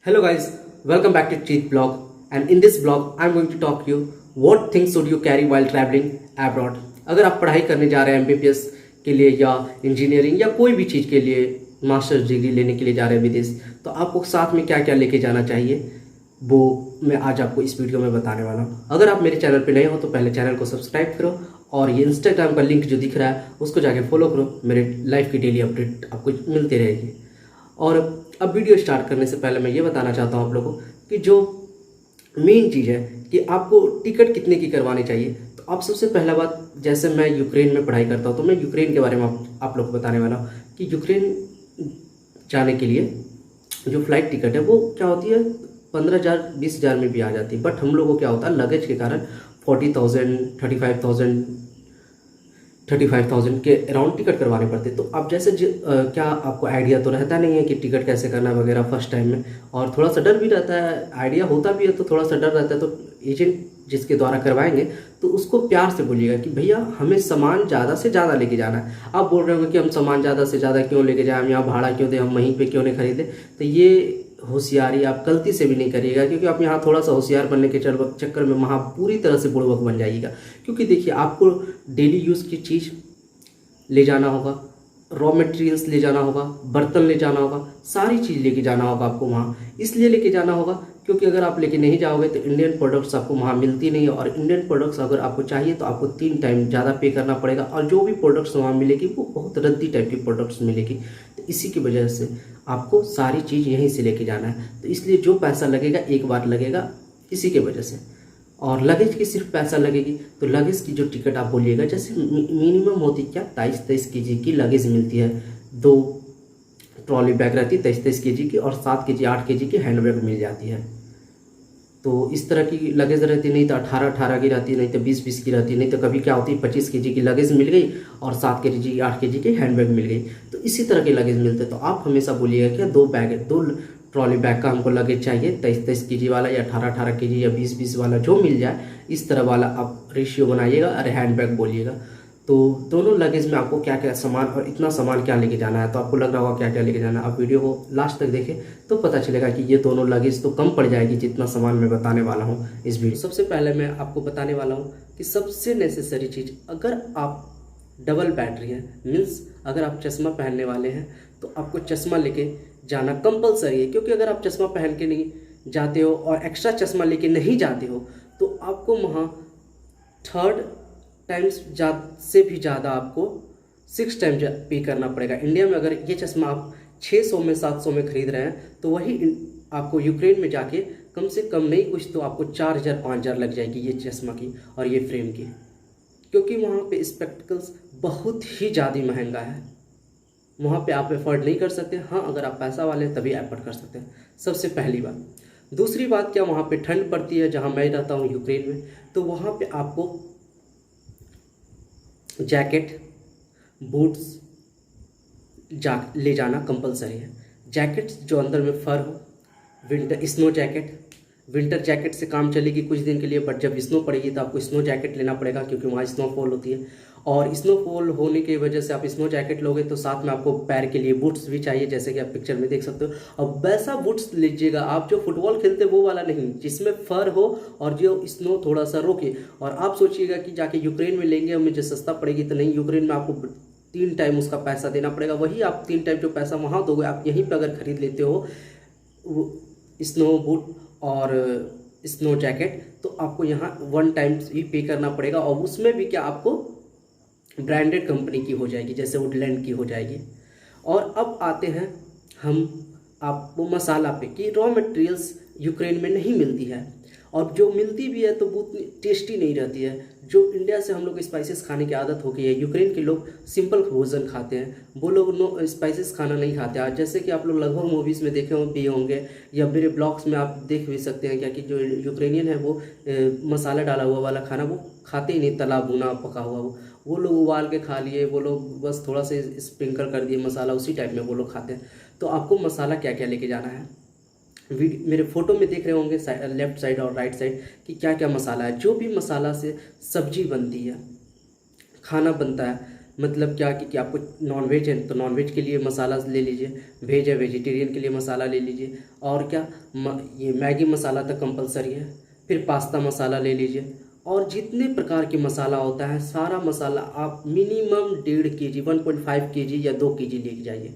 Hello guys, welcome back to Cheat Blog, and in this blog I'm going to talk you what things should you carry while traveling abroad। अगर आप पढ़ाई करने जा रहे हैं MBBS के लिए या इंजीनियरिंग या कोई भी चीज़ के लिए मास्टर्स डिग्री लेने के लिए जा रहे हैं विदेश, तो आपको साथ में क्या क्या लेके जाना चाहिए वो मैं आज आपको इस वीडियो में बताने वाला हूँ। अगर आप मेरे चैनल पे नए हो तो पहले चैनल को सब्सक्राइब करो और ये इंस्टाग्राम का लिंक जो दिख रहा है उसको जाके फॉलो करो। मेरे लाइफ की डेली अपडेट आपको मिलती रहेगी। और अब वीडियो स्टार्ट करने से पहले मैं ये बताना चाहता हूँ आप लोगों को कि जो मेन चीज़ है कि आपको टिकट कितने की करवानी चाहिए। तो आप सबसे पहला बात, जैसे मैं यूक्रेन में पढ़ाई करता हूँ तो मैं यूक्रेन के बारे में आप लोग को बताने वाला हूँ कि यूक्रेन जाने के लिए जो फ़्लाइट टिकट है वो क्या होती है 15,000 20,000 में भी आ जाती है। बट हम लोगों को क्या होता है लगेज के कारण 40,000 35,000 के अराउंड टिकट करवाने पड़ते। तो आप जैसे क्या आपको आइडिया तो रहता नहीं है कि टिकट कैसे करना वगैरह फर्स्ट टाइम में, और थोड़ा सा डर भी रहता है। आइडिया होता भी है तो थोड़ा सा डर रहता है। तो एजेंट जिसके द्वारा करवाएंगे तो उसको प्यार से बोलिएगा कि भैया हमें सामान ज़्यादा से ज़्यादा लेके जाना है। आप बोल रहे हो कि हम सामान ज़्यादा से ज़्यादा क्यों लेके जाएं, हम यहाँ भाड़ा क्यों दें, हम वहीं पे क्यों नहीं खरीदें। तो ये होशियारी आप गलती से भी नहीं करिएगा, क्योंकि आप यहाँ थोड़ा सा होशियार बनने के चक्कर में वहाँ पूरी तरह से बुड़बक बन जाइएगा। क्योंकि देखिए आपको डेली यूज़ की चीज़ ले जाना होगा, रॉ मटेरियल्स ले जाना होगा, बर्तन ले जाना होगा, सारी चीज़ लेके जाना होगा आपको वहाँ। इसलिए लेके जाना होगा क्योंकि अगर आप लेके नहीं जाओगे तो इंडियन प्रोडक्ट्स आपको वहाँ मिलती नहीं है, और इंडियन प्रोडक्ट्स अगर आपको चाहिए तो आपको 3 टाइम ज़्यादा पे करना पड़ेगा, और जो भी प्रोडक्ट्स वहाँ मिलेगी वो बहुत रद्दी टाइप की प्रोडक्ट्स मिलेगी। तो इसी की वजह से आपको सारी चीज़ यहीं से लेके जाना है। तो इसलिए जो पैसा लगेगा एक बार लगेगा इसी के वजह से। और लगेज की सिर्फ पैसा लगेगी, तो लगेज की जो टिकट आप बोलिएगा, जैसे मिनिमम होती क्या 23 केजी की लगेज मिलती है। 2 ट्रॉली बैग रहती है 23 केजी की, और 7 केजी 8 केजी की हैंड बैग मिल जाती है। तो इस तरह की लगेज रहती, नहीं तो 18 की रहती है, नहीं तो 20 की रहती है, नहीं तो कभी क्या होती है 25 केजी की लगेज मिल गई और 7 केजी 8 केजी की हैंड बैग मिल गई। तो इसी तरह के लगेज मिलते हैं। तो आप हमेशा बोलिएगा कि 2 ट्रॉली बैग का हमको लगेज चाहिए, 23 केजी वाला या 18 केजी या 20 वाला, जो मिल जाए इस तरह वाला आप रेशियो बनाइएगा और हैंड बैग बोलिएगा। तो दोनों लगेज में आपको क्या क्या सामान और इतना सामान क्या लेके जाना है, तो आपको लग रहा होगा क्या क्या लेके जाना है। आप वीडियो को लास्ट तक देखें तो पता चलेगा कि ये दोनों लगेज तो कम पड़ जाएगी जितना सामान मैं बताने वाला हूँ इस वीडियो। सबसे पहले मैं आपको बताने वाला हूँ कि सबसे नेसेसरी चीज़, अगर आप डबल बैटरी है, मीन्स अगर आप चश्मा पहनने वाले हैं तो आपको चश्मा लेके जाना कंपलसरी है। क्योंकि अगर आप चश्मा पहन के नहीं जाते हो और एक्स्ट्रा चश्मा लेके नहीं जाते हो तो आपको वहाँ 3 टाइम्स से भी ज़्यादा आपको 6 टाइम पे करना पड़ेगा। इंडिया में अगर ये चश्मा आप 600 में 700 में खरीद रहे हैं तो वही आपको यूक्रेन में जाके कम से कम नहीं कुछ तो आपको 4,000 5,000 लग जाएगी ये चश्मा की और ये फ्रेम की। क्योंकि वहाँ पे स्पेक्टिकल्स बहुत ही ज़्यादा महंगा है, वहाँ पे आप एफर्ड नहीं कर सकते। हाँ, अगर आप पैसा वाले हैं तभी एफर्ड कर सकते हैं, सबसे पहली बात। दूसरी बात, क्या वहाँ पे ठंड पड़ती है जहाँ मैं रहता हूँ यूक्रेन में, तो वहाँ पे आपको जैकेट बूट्स ले जाना कंपलसरी है। जैकेट जो अंदर में फर हो, विंटर जैकेट से काम चलेगी कुछ दिन के लिए, बट जब स्नो पड़ेगी तो आपको स्नो जैकेट लेना पड़ेगा क्योंकि वहाँ स्नोफॉल होती है। और स्नोफॉल होने की वजह से आप स्नो जैकेट लोगे तो साथ में आपको पैर के लिए बूट्स भी चाहिए, जैसे कि आप पिक्चर में देख सकते हो। और वैसा बूट्स लीजिएगा आप जो फुटबॉल खेलते वो वाला नहीं, जिसमें फर हो और जो स्नो थोड़ा सा रोके। और आप सोचिएगा कि जाके यूक्रेन में लेंगे और मुझे सस्ता पड़ेगी, तो नहीं, यूक्रेन में आपको 3 टाइम उसका पैसा देना पड़ेगा। वही आप 3 टाइम जो पैसा वहाँ दोगे आप यहीं पर अगर खरीद लेते हो स्नो बूट और स्नो जैकेट, तो आपको यहाँ 1 टाइम ही पे करना पड़ेगा। और उसमें भी क्या आपको ब्रांडेड कंपनी की हो जाएगी, जैसे वुडलैंड की हो जाएगी। और अब आते हैं हम आपको मसाला पे, कि रॉ मटेरियल्स यूक्रेन में नहीं मिलती है, और जो मिलती भी है तो बहुत टेस्टी नहीं रहती है। जो इंडिया से हम लोग स्पाइसेस खाने की आदत हो गई है, यूक्रेन के लोग सिंपल भोजन खाते हैं, वो लोग नो स्पाइसेस खाना नहीं खाते हैं। जैसे कि आप लोग लगभग मूवीज़ में देखे भी होंगे या मेरे ब्लॉग्स में आप देख भी सकते हैं क्या कि जो यूक्रेनियन है वो मसाला डाला हुआ वाला खाना वो खाते ही नहीं, तला भुना पका हुआ वो लोग उबाल के खा लिए, वो लोग बस थोड़ा सा स्प्रिंकल कर दिए मसाला, उसी टाइप में वो लोग खाते हैं। तो आपको मसाला क्या क्या लेके जाना है, मेरे फोटो में देख रहे होंगे लेफ्ट साइड और राइट साइड कि क्या क्या मसाला है। जो भी मसाला से सब्जी बनती है, खाना बनता है, मतलब क्या कि आपको नॉनवेज है तो नॉनवेज के लिए मसाला ले लीजिए, वेज है वेजिटेरियन के लिए मसाला ले लीजिए, और क्या ये मैगी मसाला तो कंपलसरी है, फिर पास्ता मसाला ले लीजिए, और जितने प्रकार के मसाला होता है सारा मसाला आप मिनिमम 1.5 kg 1.5 kg या 2 kg लेके जाइए,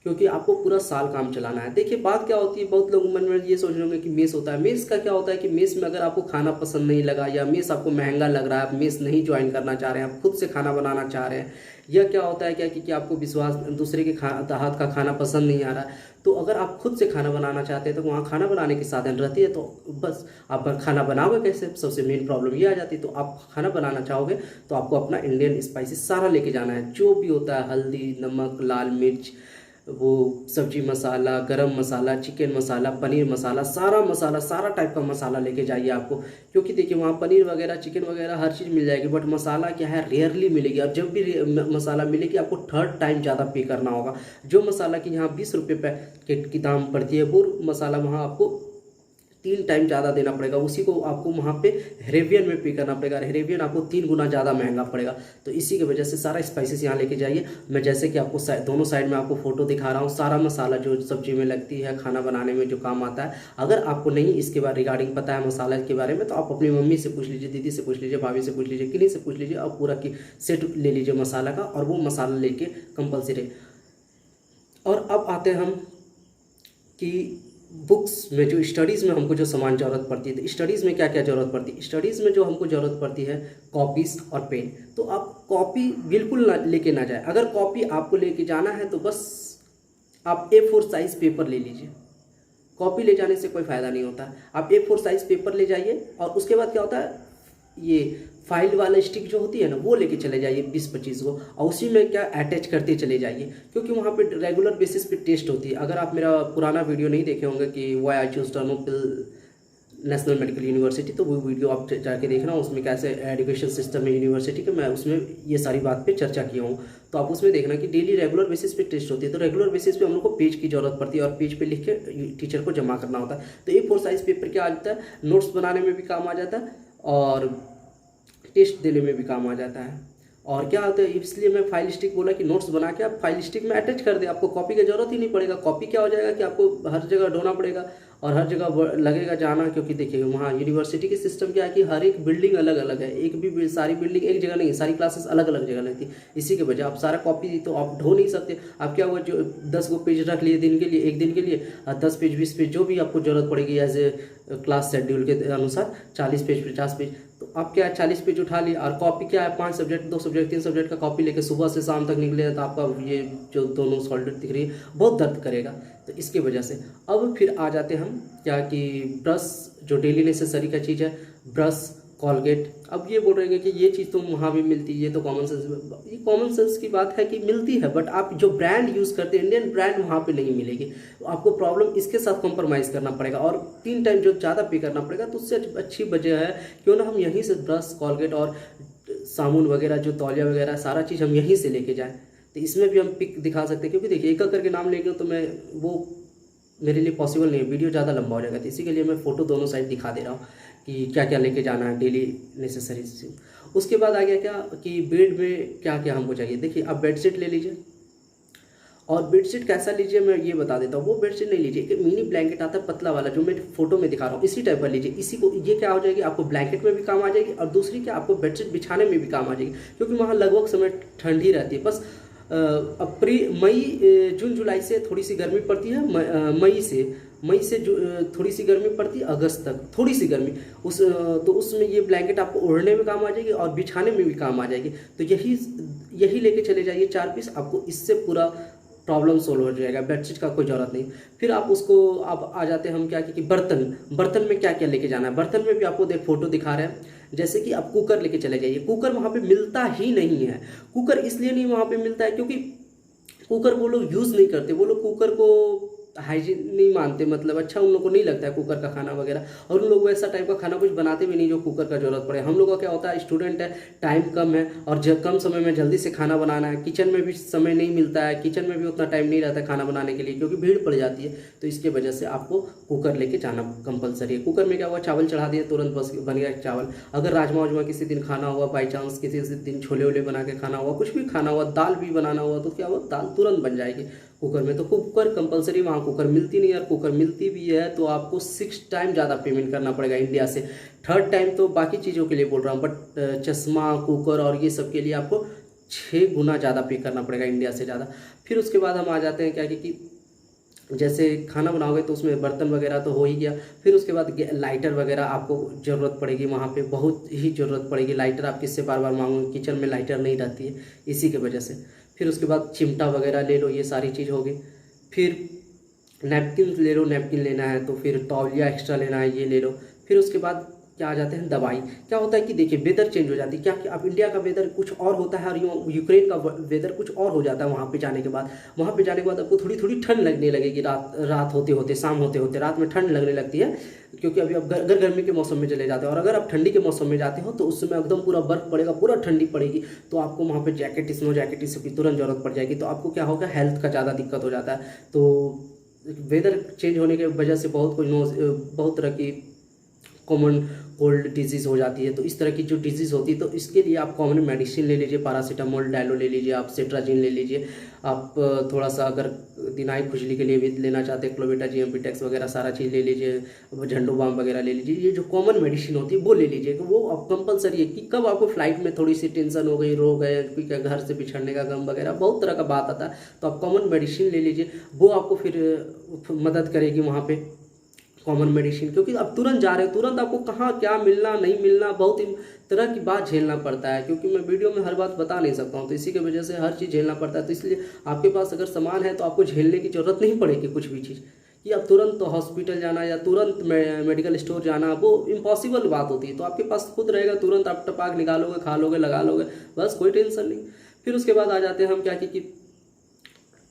क्योंकि आपको पूरा साल काम चलाना है। देखिए बात क्या होती है, बहुत लोग मन में ये सोच रहे होंगे कि मेस होता है। मेस का क्या होता है कि मेस में अगर आपको खाना पसंद नहीं लगा, या मेस आपको महंगा लग रहा है, आप मेस नहीं ज्वाइन करना चाह रहे हैं, आप खुद से खाना बनाना चाह रहे हैं, या क्या होता है क्या कि आपको विश्वास दूसरे के हाथ का खाना पसंद नहीं आ रहा है, तो अगर आप खुद से खाना बनाना चाहते हैं तो वहाँ खाना बनाने के साधन रहती है, तो बस आप खाना बनाओगे कैसे, सबसे मेन प्रॉब्लम ये आ जाती है। तो आप खाना बनाना चाहोगे तो आपको अपना इंडियन स्पाइसेस सारा लेके जाना है, जो भी होता है हल्दी, नमक, लाल मिर्च, वो सब्जी मसाला, गरम मसाला, चिकन मसाला, पनीर मसाला, सारा टाइप का मसाला लेके जाइए आपको, क्योंकि देखिए वहाँ पनीर वगैरह, चिकन वगैरह हर चीज़ मिल जाएगी, बट मसाला क्या है रेयरली मिलेगी, और जब भी मसाला मिलेगी आपको 3rd टाइम ज़्यादा पे करना होगा। जो मसाला की यहाँ 20 रुपये पैकेट की दाम पड़ती है, वो मसाला वहाँ आपको 3 टाइम ज़्यादा देना पड़ेगा, उसी को आपको वहाँ पे हेरेबियन में पे करना पड़ेगा, हेरेबियन आपको 3 गुना ज़्यादा महंगा पड़ेगा। तो इसी की वजह से सारा स्पाइसेस यहाँ लेके जाइए। मैं जैसे कि आपको दोनों साइड में आपको फोटो दिखा रहा हूँ, सारा मसाला जो सब्जी में लगती है, खाना बनाने में जो काम आता है। अगर आपको नहीं इसके बारे रिगार्डिंग पता है मसाला के बारे में, तो आप अपनी मम्मी से पूछ लीजिए, दीदी से पूछ लीजिए, भाभी से पूछ लीजिए, किन्हीं से पूछ लीजिए, और पूरा की सेट ले लीजिए मसाला का, और वो मसाला लेके कंपलसरी। और अब आते हैं हम कि बुक्स में जो स्टडीज़ में हमको जो सामान ज़रूरत पड़ती है, तो स्टडीज़ में क्या क्या ज़रूरत पड़ती है। स्टडीज़ में जो हमको ज़रूरत पड़ती है कॉपीज़ और पेन। तो आप कॉपी बिल्कुल ना लेके ना जाए, अगर कॉपी आपको लेके जाना है तो बस आप A4 साइज़ पेपर ले लीजिए, कॉपी ले जाने से कोई फ़ायदा नहीं होता। आप A4 साइज़ पेपर ले जाइए, और उसके बाद क्या होता है, ये फाइल वाला स्टिक जो होती है ना, वो लेके चले जाइए 20-25 को, और उसी में क्या अटैच करते चले जाइए, क्योंकि वहाँ पे रेगुलर बेसिस पे टेस्ट होती है। अगर आप मेरा पुराना वीडियो नहीं देखे होंगे कि why I choose Ternopil national medical university, तो वो वीडियो आप जाके देखना, उसमें कैसे एजुकेशन सिस्टम है यूनिवर्सिटी का, मैं उसमें ये सारी बात पे चर्चा किया हूँ। तो आप उसमें देखना कि डेली रेगुलर बेसिस पे टेस्ट होती है, तो रेगुलर बेसिस पे हम लोग को पेज की जरूरत पड़ती है, और पेज पे लिख के टीचर को जमा करना होता है। तो A4 साइज़ पेपर क्या आ जाता है, नोट्स बनाने में भी काम आ जाता है, और टेस्ट देने में भी काम आ जाता है। और क्या होता है, इसलिए मैं फाइल स्टिक बोला कि नोट्स बना के आप फाइल स्टिक में अटैच कर दे, आपको कॉपी की जरूरत ही नहीं पड़ेगा। कॉपी क्या हो जाएगा कि आपको हर जगह ढोना पड़ेगा, और हर जगह लगेगा जाना, क्योंकि देखिए वहाँ यूनिवर्सिटी की सिस्टम क्या है कि हर एक बिल्डिंग अलग अलग है, एक भी सारी बिल्डिंग एक जगह नहीं है, सारी क्लासेस अलग अलग जगह लगती है। इसी के वजह आप सारा कॉपी तो आप ढो नहीं सकते। आप क्या हुआ, जो 10 गो पेज रख लिए दिन के लिए, एक दिन के लिए, 10 पेज 20 पेज जो भी आपको जरूरत पड़ेगी एज ए क्लास शेड्यूल के अनुसार, 40 पेज 50 पेज, तो आप क्या 40 पेज उठा लिए। और कॉपी क्या है, 5 सब्जेक्ट 2 सब्जेक्ट 3 सब्जेक्ट का कॉपी लेके सुबह से शाम तक निकले, तो आपका ये जो दोनों शोल्डर दिख रही है बहुत दर्द करेगा। तो इसकी वजह से अब फिर आ जाते हम क्या कि ब्रश, जो डेली नेसेसरी का चीज़ है, ब्रश, कॉलगेट। अब ये बोल रहे हैं कि ये चीज़ तो वहाँ भी मिलती है, ये तो कॉमन सेंस, ये कॉमन सेंस की बात है कि मिलती है, बट आप जो ब्रांड यूज़ करते हैं इंडियन ब्रांड वहाँ पे नहीं मिलेगी, तो आपको प्रॉब्लम इसके साथ कॉम्प्रोमाइज़ करना पड़ेगा, और 3 टाइम जो ज़्यादा पे करना पड़ेगा। तो उससे अच्छी वजह है क्यों ना हम यहीं से ब्रश, कॉलगेट और साबुन वगैरह, जो तौलिया वगैरह, सारा चीज़ हम यहीं से लेके जाएँ। तो इसमें भी हम पिक दिखा सकते हैं, क्योंकि देखिए एक करके नाम लेंगे तो मैं वो मेरे लिए पॉसिबल नहीं है, वीडियो ज़्यादा लंबा हो जाएगा। तो इसी के लिए मैं फ़ोटो दोनों साइड दिखा दे रहा हूँ कि क्या क्या लेके जाना है डेली नेसेसरीज। उसके बाद आ गया क्या कि बेड में क्या क्या हमको चाहिए। देखिए आप बेडशीट ले लीजिए, और बेडशीट कैसा लीजिए मैं ये बता देता हूँ। वो बेडशीट नहीं लीजिए, एक मिनी ब्लैंकेट आता है पतला वाला, जो मैं फोटो में दिखा रहा हूँ, इसी टाइप का लीजिए। इसी को ये क्या हो जाएगी, आपको ब्लैंकेट में भी काम आ जाएगी, और दूसरी क्या आपको बेडशीट बिछाने में भी काम आ जाएगी, क्योंकि वहाँ लगभग समय ठंडी रहती है। बस मई जून जुलाई से थोड़ी सी गर्मी पड़ती है, मई से थोड़ी सी गर्मी पड़ती है, अगस्त तक थोड़ी सी गर्मी तो उसमें ये ब्लैंकेट आपको ओढ़ने में काम आ जाएगी और बिछाने में भी काम आ जाएगी। तो यही लेके चले जाइए 4 पीस, आपको इससे पूरा प्रॉब्लम सोल्व हो जाएगा, बेडशीट का कोई ज़रूरत नहीं। फिर आप उसको आप आ जाते हैं हम क्या कि बर्तन में क्या क्या लेके जाना है। बर्तन में भी आपको फोटो दिखा रहे हैं, जैसे कि आप कुकर लेके चले जाइए। कुकर वहाँ पे मिलता ही नहीं है। कुकर इसलिए नहीं वहाँ पे मिलता है क्योंकि कुकर वो लोग यूज़ नहीं करते, वो लोग कुकर को हाइजीन नहीं मानते, मतलब अच्छा उन लोग को नहीं लगता है कुकर का खाना वगैरह, और उन लोग वैसा टाइप का खाना कुछ बनाते भी नहीं जो कुकर का जरूरत पड़े। हम लोग का क्या होता है, स्टूडेंट है, टाइम कम है और कम समय में जल्दी से खाना बनाना है, किचन में भी समय नहीं मिलता है, किचन में भी उतना टाइम नहीं रहता है खाना बनाने के लिए क्योंकि भीड़ पड़ जाती है। तो इसके वजह से आपको कुकर लेके जाना कंपलसरी है। कुकर में क्या हुआ, चावल चढ़ा दिए, तुरंत बस बन गया चावल। अगर राजमा वाजमा किसी दिन खाना हुआ, बाई चांस किसी दिन छोले वोले बना के खाना हुआ, कुछ भी खाना हुआ, दाल भी बनाना हुआ, तो क्या हुआ, दाल तुरंत बन जाएगी कुकर में। तो कुकर कंपलसरी, वहाँ कुकर मिलती नहीं यार, कुकर मिलती भी है तो आपको 6 टाइम ज़्यादा पेमेंट करना पड़ेगा इंडिया से। थर्ड टाइम तो बाकी चीज़ों के लिए बोल रहा हूँ, बट चश्मा, कुकर और ये सब के लिए आपको 6 गुना ज़्यादा पे करना पड़ेगा इंडिया से ज़्यादा। फिर उसके बाद हम आ जाते हैं क्या कि जैसे खाना बनाओगे तो उसमें बर्तन वगैरह तो हो ही गया, फिर उसके बाद लाइटर वगैरह आपको ज़रूरत पड़ेगी, वहाँ पे बहुत ही ज़रूरत पड़ेगी। लाइटर आप किससे बार बार मांगोगे, किचन में लाइटर नहीं रहती है इसी के वजह से। फिर उसके बाद चिमटा वगैरह ले लो, ये सारी चीज़ होगी। फिर नैपकिन ले लो, नैपकिन लेना है तो फिर तौलिया एक्स्ट्रा लेना है, ये ले लो। फिर उसके बाद क्या आ जाते हैं दवाई। क्या होता है कि देखिए वेदर चेंज हो जाती है, क्या कि अब इंडिया का वेदर कुछ और होता है और यूक्रेन का वेदर कुछ और हो जाता है। वहाँ पे जाने के बाद आपको थोड़ी थोड़ी ठंड लगने लगेगी, रात होते होते, शाम होते होते रात में ठंड लगने लगती है, क्योंकि अभी आप अगर गर्मी के मौसम में चले जाते हो और अगर आप ठंडी के मौसम में जाते हो तो उस समय एकदम पूरा बर्फ पड़ेगा, पूरा ठंडी पड़ेगी, तो आपको वहाँ पे स्नो जैकेट की तुरंत जरूरत पड़ जाएगी। तो आपको क्या होगा, हेल्थ का ज़्यादा दिक्कत हो जाता है। तो वेदर चेंज होने की वजह से बहुत तरह की कॉमन कोल्ड डिजीज़ हो जाती है। तो इस तरह की जो डिजीज़ होती है तो इसके लिए आप कॉमन मेडिसिन ले लीजिए, पैरासीटामोल, डायलो ले लीजिए, आप सेट्राजिन ले लीजिए। आप थोड़ा सा अगर दिनाई खुजली के लिए भी लेना चाहते हैं, क्लोबिटाजियम, पिटेक्स वगैरह सारा चीज़ ले लीजिए, झंडू बाम वगैरह ले लीजिए। ये जो कॉमन मेडिसिन होती है वो ले लीजिए, वो अब कंपलसरी है कि कब आपको फ्लाइट में थोड़ी सी टेंशन हो गई, रो गए, क्या घर से बिछड़ने का गम वगैरह बहुत तरह का बात आता है, तो आप कॉमन मेडिसिन ले लीजिए, वो आपको फिर मदद करेगी वहाँ पे कॉमन मेडिसिन। क्योंकि अब तुरंत जा रहे हो, तुरंत आपको कहाँ क्या मिलना नहीं मिलना बहुत ही तरह की बात झेलना पड़ता है, क्योंकि मैं वीडियो में हर बात बता नहीं सकता हूँ, तो इसी की वजह से हर चीज़ झेलना पड़ता है। तो इसलिए आपके पास अगर सामान है तो आपको झेलने की जरूरत नहीं पड़ेगी कुछ भी चीज़, कि अब तुरंत तो हॉस्पिटल जाना या तुरंत मेडिकल स्टोर जाना वो इम्पॉसिबल बात होती है। तो आपके पास खुद रहेगा, तुरंत आप टपाक निकालोगे, खा लोगे, लगा लोगे, बस कोई टेंशन नहीं। फिर उसके बाद आ जाते हैं हम क्या कि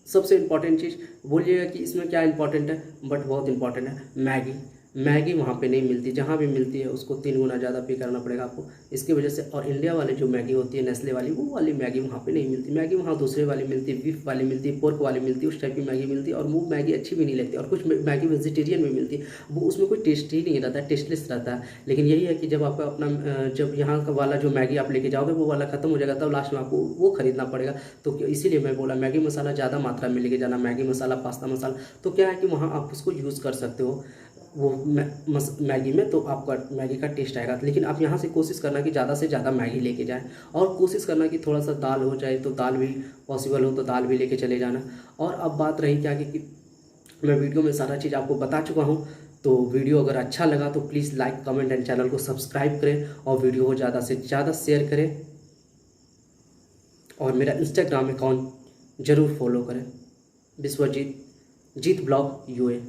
सबसे इम्पॉर्टेंट चीज़, बोलिएगा कि इसमें क्या इंपॉर्टेंट है, बट बहुत इंपॉर्टेंट है मैगी। मैगी वहाँ पे नहीं मिलती, जहाँ भी मिलती है उसको 3 गुना ज़्यादा पे करना पड़ेगा आपको, इसकी वजह से। और इंडिया वाले जो मैगी होती है नेस्ले वाली, वो वाली मैगी वहाँ पे नहीं मिलती। मैगी वहाँ दूसरे वाली मिलती है, बीफ वाली मिलती है, पोर्क वाली मिलती है, उस टाइप की मैगी मिलती है, और वो मैगी अच्छी भी नहीं लगती। और कुछ मैगी वेजिटेरियन भी मिलती है, वो उसमें कोई टेस्ट ही नहीं रहता है, टेस्टलेस रहता है। लेकिन यही है कि जब आपका अपना जब यहाँ का वाला जो मैगी आप लेके जाओगे वो वाला खत्म हो जाएगा, तब लास्ट में आपको वो खरीदना पड़ेगा। तो इसीलिए मैं बोला मैगी मसाला ज़्यादा मात्रा में लेके जाना, मैगी मसाला, पास्ता मसाला। तो क्या है कि वहाँ आप उसको यूज़ कर सकते हो वो मैगी में, तो आपका मैगी का टेस्ट आएगा। लेकिन आप यहाँ से कोशिश करना कि ज़्यादा से ज़्यादा मैगी लेके जाएं, और कोशिश करना कि थोड़ा सा दाल हो जाए, तो दाल भी पॉसिबल हो तो दाल भी लेके चले जाना। और अब बात रही क्या कि मैं वीडियो में सारा चीज़ आपको बता चुका हूँ। तो वीडियो अगर अच्छा लगा तो please like, comment and channel को सब्सक्राइब करें, और वीडियो को ज़्यादा से ज़्यादा शेयर करें, और मेरा इंस्टाग्राम अकाउंट ज़रूर फॉलो करें, विश्वजीत, जीत ब्लॉग यूए।